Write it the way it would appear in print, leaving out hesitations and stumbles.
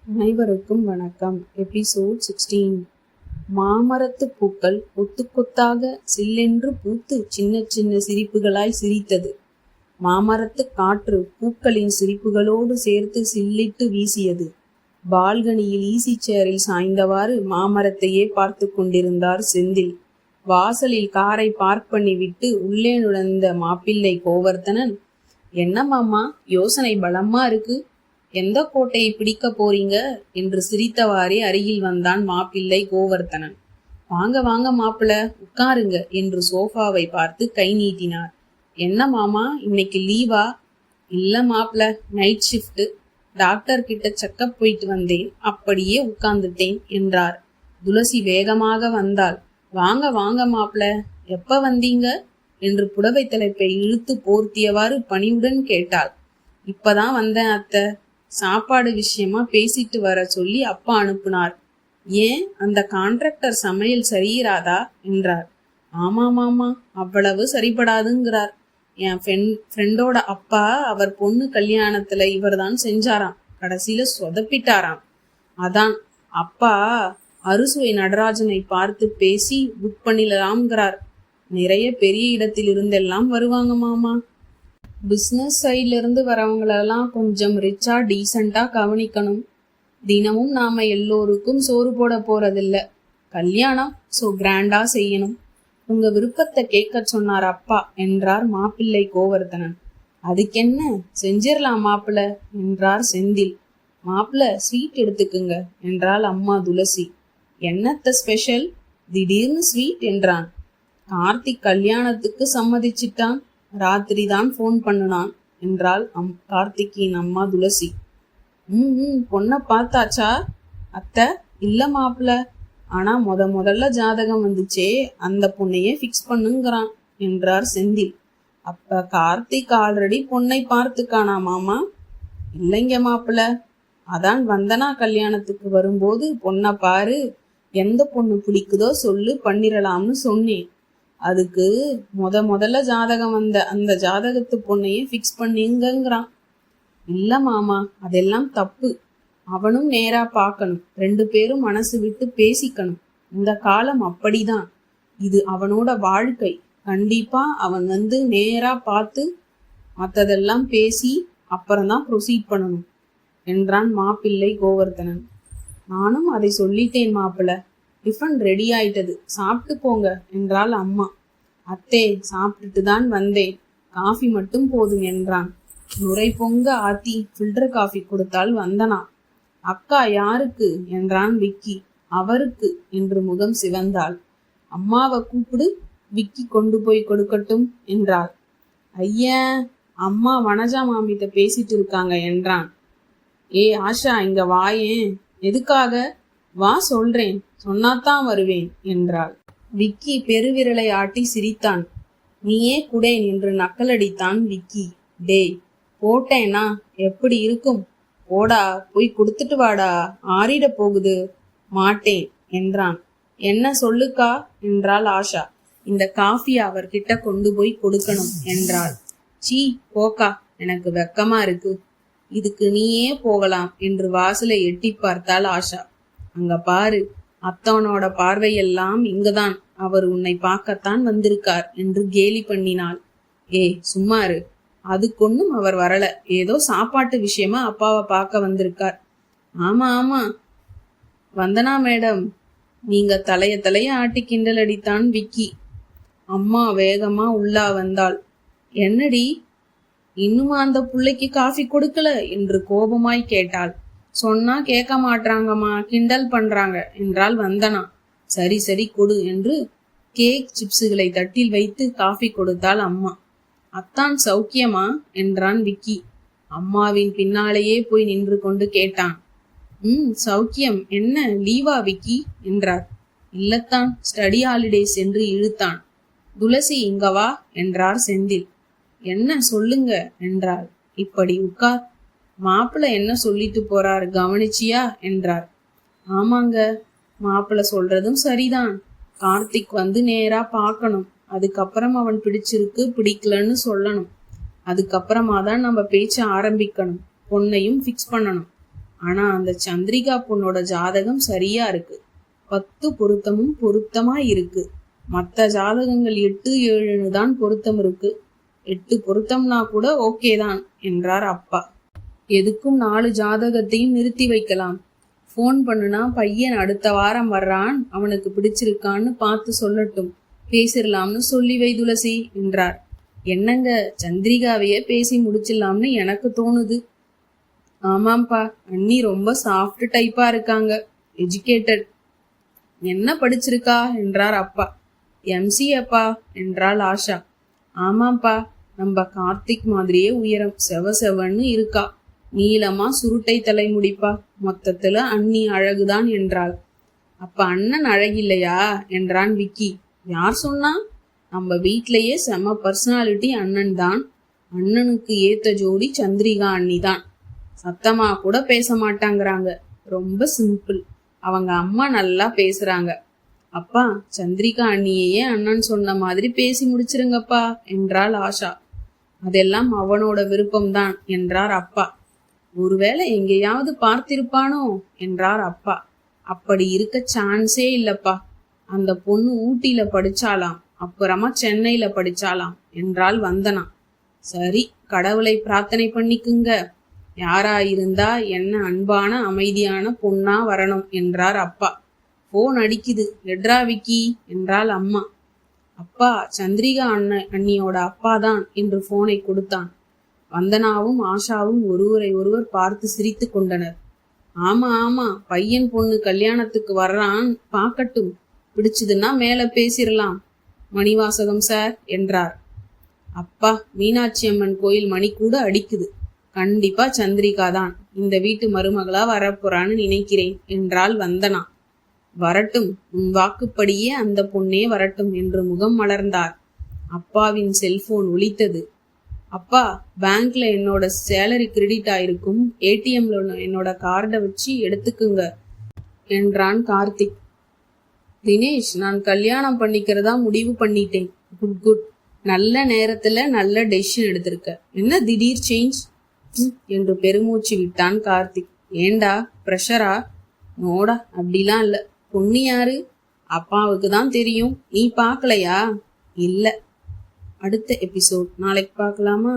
அனைவருக்கும் வணக்கம். எபிசோட் 16. மாமரத்து பூக்கள் கொத்து கொத்தாக சில்லென்று பூத்து சின்ன சின்ன சிரிப்புகளாய் சிரித்தது. மாமரத்து காற்று பூக்களின் சிரிப்புகளோடு சேர்த்து சில்லிட்டு வீசியது. பால்கனியில் ஈசி சேரில் சாய்ந்தவாறு மாமரத்தையே பார்த்து கொண்டிருந்தார் செந்தில். வாசலில் காரை பார்க் பண்ணிவிட்டு உள்ளே நுழைந்த மாப்பிள்ளை கோவர்த்தனன், என்ன மாமா, யோசனை பலமா இருக்கு, எந்த கோட்டையை பிடிக்க போறீங்க என்று சிரித்தவாறே அருகில் வந்தான் மாப்பிள்ளை கோவர்த்தனன். வாங்க வாங்க மாப்பிள்ள, உட்காருங்க என்று சோஃபாவை பார்த்து கை நீட்டினார். என்ன மாமா, இன்னைக்கு லீவா? இல்ல மாப்பிள்ள, நைட் ஷிஃப்ட், டாக்டர் கிட்ட செக்கப் போயிட்டு வந்தேன், அப்படியே உட்கார்ந்துட்டேன் என்றார். துளசி வேகமாக வந்தாள். வாங்க வாங்க மாப்பிள்ள, எப்ப வந்தீங்க என்று புடவை தலைப்பை இழுத்து போர்த்தியவாறு பணிவுடன் கேட்டாள். இப்பதான் வந்தேன் அத்தை, சாப்பாடு விஷயமா பேசிட்டு வர சொல்லி அப்பா அனுப்புனார். ஏன், அந்த கான்ட்ராக்டர் சமையல் சரியிராதா என்றார். ஆமா மாமா, அவ்வளவு சரிபடாதுங்கிறார். என் ஃப்ரெண்டோட அப்பா அவர் பொண்ணு கல்யாணத்துல இவர்தான் செஞ்சாராம், கடைசியில சொதப்பிட்டாராம். அதான் அப்பா அறுசுவை நடராஜனை பார்த்து பேசி புக் பண்ணிடலாம்ங்கிறார். நிறைய பெரிய இடத்தில் இருந்தெல்லாம் வருவாங்க மாமா. பிஸ்னஸ் சைட்ல இருந்து வரவங்களெல்லாம் கொஞ்சம் ரிச்சா டீசெண்டா கவனிக்கணும். தினமும் நாம எல்லோருக்கும் சோறு போட போறதில்ல, கல்யாணம் சோ கிராண்டா செய்யணும். உங்க விருப்பத்தை கேட்க சொன்னார் அப்பா என்றார் மாப்பிள்ளை கோவர்த்தனன். அதுக்கென்ன, செஞ்சிடலாம் மாப்பிள்ள என்றார் செந்தில். மாப்பிள்ள ஸ்வீட் எடுத்துக்குங்க என்றாள் அம்மா துளசி. என்னத்த ஸ்பெஷல், திடீர்னு ஸ்வீட் என்றான். கார்த்திக் கல்யாணத்துக்கு சம்மதிச்சிட்டான், ராத்திரி தான் போன் பண்ணுனான் என்றாள் கார்த்திக்கின் அம்மா துளசி. பொண்ணை பார்த்தாச்சா அத்தை? இல்ல மாப்பிள்ள, ஆனா முதல்ல ஜாதகம் வந்துச்சே, அந்த பொண்ணையே ஃபிக்ஸ் பண்ணுங்கிறான் என்றார் செந்தில். அப்ப கார்த்திக் ஆல்ரெடி பொண்ணை பார்த்துக்கானா மாமா? இல்லைங்க மாப்பிள்ள, அதான் வந்தனா கல்யாணத்துக்கு வரும்போது பொண்ணை பாரு, எந்த பொண்ணு பிடிக்குதோ சொல்லு, பண்ணிடலாம்னு சொன்னேன். அதுக்கு முதல்ல ஜாதகம் வந்த அந்த ஜாதகத்து பொண்ணையே ஃபிக்ஸ் பண்ணிங்கிறான். இல்ல மாமா, அதெல்லாம் தப்பு. அவனும் நேரா பார்க்கணும், 2 பேரும் மனசு விட்டு பேசிக்கணும். இந்த காலம் அப்படிதான், இது அவனோட வாழ்க்கை. கண்டிப்பா அவன் வந்து நேரா பார்த்து மற்றதெல்லாம் பேசி அப்புறம்தான் ப்ரொசீட் பண்ணணும் என்றான் மாப்பிள்ளை கோவர்த்தனன். நானும் அதை சொல்லிட்டேன் மாப்பிள்ள, டிஃபன் ரெடி ஆயிட்டது, சாப்பிட்டு போங்க என்றாள் அம்மா. அத்தே, சாப்பிட்டுட்டு தான் வந்தேன், காஃபி மட்டும் போதும் என்றான். நுரை பொங்க ஆத்தி ஃபில்டர் காஃபி கொடுத்தால் வந்தனா. அக்கா யாருக்கு என்றான் விக்கி. அவருக்கு என்று முகம் சிவந்தாள். அம்மாவை கூப்பிடு, விக்கி கொண்டு போய் கொடுக்கட்டும் என்றாள். ஐயா, அம்மா வனஜா மாமிட்ட பேசிட்டு இருக்காங்க என்றான். ஏ ஆஷா, இங்க வாயேன். எதுக்காக? வா சொல்றேன், சொன்னாத்தான் வருவேன் என்றாள். விக்கி பெருவிரலை ஆட்டி சிரித்தான். நீயே குடேன் என்று நக்கலடித்தான் விக்கி. டேய், போட்டேனா எப்படி இருக்கும்? போடா, போய் கொடுத்துட்டு வாடா, ஆறிட போகுது. மாட்டேன் என்றான். என்ன சொல்லுக்கா என்றாள் ஆஷா. இந்த காஃபியை அவர்கிட்ட கொண்டு போய் கொடுக்கணும் என்றாள். சீ போக்கா, எனக்கு வெக்கமா இருக்கு, இதுக்கு நீயே போகலாம் என்று வாசலை எட்டி பார்த்தாள் ஆஷா. அங்க பாரு, அத்தவனோட பார்வையெல்லாம் இங்கதான், அவர் உன்னை பார்க்கத்தான் வந்திருக்கார் என்று கேலி பண்ணினாள். ஏ சும்மாரு, அதுக்கொன்னும் அவர் வரல, ஏதோ சாப்பாட்டு விஷயமா அப்பாவை பார்க்க வந்திருக்கார். ஆமா ஆமா வந்தனா மேடம், நீங்க தலைய ஆட்டி கிண்டல் அடித்தான் விக்கி. அம்மா வேகமா உள்ளா வந்தாள். என்னடி, இன்னுமா அந்த புள்ளைக்கு காஃபி கொடுக்கல என்று கோபமாய் கேட்டாள். சொன்னா கேட்க மாட்டாங்கம்மா, கிண்டல் பண்றாங்க என்றால் வந்தனா. சரி சரி கொடு என்று கேக் சிப்ஸுகளை தட்டில் வைத்து காஃபி கொடுத்தாள் அம்மா. அத்தான் சௌக்கியமா என்றான் விக்கி. அம்மாவின் பின்னாலேயே போய் நின்று கொண்டு கேட்டான். சௌக்கியம். என்ன லீவா விக்கி என்றார். இல்லத்தான், ஸ்டடி ஹாலிடேஸ் என்று இழுத்தான். துளசி இங்க வா என்றார் செந்தில். என்ன சொல்லுங்க என்றார். இப்படி உட்கார், மாப்பிள்ள என்ன சொல்லிட்டு போறார் கவனிச்சியா என்றார். ஆமாங்க, மாப்பிள்ள சொல்றதும் சரிதான். கார்த்திக் வந்து நேரா பார்க்கணும், அதுக்கப்புறம் அவன் பிடிச்சிருக்கு பிடிக்கலன்னு சொல்லணும், அதுக்கப்புறமா தான் நம்ம பேச்ச ஆரம்பிக்கணும், பொண்ணையும் ஃபிக்ஸ் பண்ணணும். ஆனா அந்த சந்திரிகா பொண்ணோட ஜாதகம் சரியா இருக்கு. 10 பொருத்தமும் பொருத்தமா இருக்கு. மற்ற ஜாதகங்கள் 8, 7 தான் பொருத்தம் இருக்கு. 8 பொருத்தம்னா கூட ஓகே தான் என்றார் அப்பா. எதுக்கும் 4 ஜாதகத்தையும் நிறுத்தி வைக்கலாம். ஃபோன் பண்ணுனா பையன் அடுத்த வாரம் வர்றான், அவனுக்கு பிடிச்சிருக்கான்னு பார்த்து சொல்லட்டும், பேசிடலாம்னு சொல்லி வை துளசி என்றார். என்னங்க, சந்திரிகாவையே பேசி முடிச்சிடலாம்னு எனக்கு தோணுது. ஆமாம்பா, அண்ணி ரொம்ப சாஃப்ட் டைப்பா இருக்காங்க, எஜுகேட்டட். என்ன படிச்சிருக்கா என்றார் அப்பா. எம்சிஏப்பா என்றாள் ஆஷா. ஆமாப்பா, நம்ம கார்த்திக் மாதிரியே உயரம், செவன்னு இருக்கா, நீளமா சுருட்டை தலைமுடிப்பா, மொத்தத்துல அண்ணி அழகுதான் என்றாள். அப்ப அண்ணன் அழகில்லையா என்றான் விக்கி. யார் சொன்னா? நம்ம வீட்லயே செம பர்சனாலிட்டி அண்ணன் தான். அண்ணனுக்கு ஏத்த ஜோடி சந்திரிகா அண்ணி தான். சத்தமா கூட பேச மாட்டாங்கிறாங்க, ரொம்ப சிம்பிள். அவங்க அம்மா நல்லா பேசுறாங்க. அப்பா, சந்திரிகா அண்ணியே அண்ணன் சொன்ன மாதிரி பேசி முடிச்சிருங்கப்பா என்றாள் ஆஷா. அதெல்லாம் அவனோட விருப்பம்தான் என்றார் அப்பா. ஒருவேளை எங்கேயாவது பார்த்திருப்பானோ என்றார் அப்பா. அப்படி இருக்க சான்ஸே இல்லப்பா. அந்த பொண்ணு ஊட்டியில படிச்சாலாம், அப்புறமா சென்னையில படிச்சாலாம் என்றாள் வந்தனா. சரி, கடவுளை பிரார்த்தனை பண்ணிக்குங்க. யாரா இருந்தா என்ன அன்பான அமைதியான பொண்ணா வரணும் என்றார் அப்பா. போன் அடிக்குது, எட்ரா விக்கி என்றாள் அம்மா. அப்பா, சந்திரிகா அண்ணியோட அப்பா தான் என்று போனை கொடுத்தான். வந்தனாவும் ஆஷாவும் ஒருவரை ஒருவர் பார்த்து சிரித்து கொண்டனர். ஆமா ஆமா, பையன் பொண்ணு கல்யாணத்துக்கு வர்றான், பார்க்கட்டும், பிடிச்சதுன்னா மேல பேசிடலாம். மணிவாசகம் சார் என்றார். அப்பா, மீனாட்சி அம்மன் கோயில் மணி கூட அடிக்குது. கண்டிப்பா சந்திரிகா தான் இந்த வீட்டு மருமகளா வரப்போறான்னு நினைக்கிறேன் என்றாள் வந்தனா. வரட்டும், உன் வாக்குப்படியே அந்த பொண்ணே வரட்டும் என்று முகம் மலர்ந்தார். அப்பாவின் செல்போன் ஒலித்தது. அப்பா, பேங்க்ல என்னோட சேலரி கிரெடிட் ஆயிருக்கும், ஏடிஎம்ல என்னோட கார்டை வச்சு எடுத்துக்குங்க என்றான் கார்த்திக். தினேஷ், நான் கல்யாணம் பண்ணிக்கிறதா முடிவு பண்ணிட்டேன். குட் குட், நல்ல நேரத்துல நல்ல டெசிஷன் எடுத்திருக்க. என்ன திடீர் சேஞ்ச் என்று பெருமூச்சு விட்டான் கார்த்திக். ஏண்டா, பிரஷரா? நோடா, அப்படிலாம் இல்ல. பொண்ணு யாரு? அப்பாவுக்கு தான் தெரியும், நீ பார்க்கலையா? இல்ல. அடுத்த எபிசோட் நாளைக்கு பார்க்கலாமா?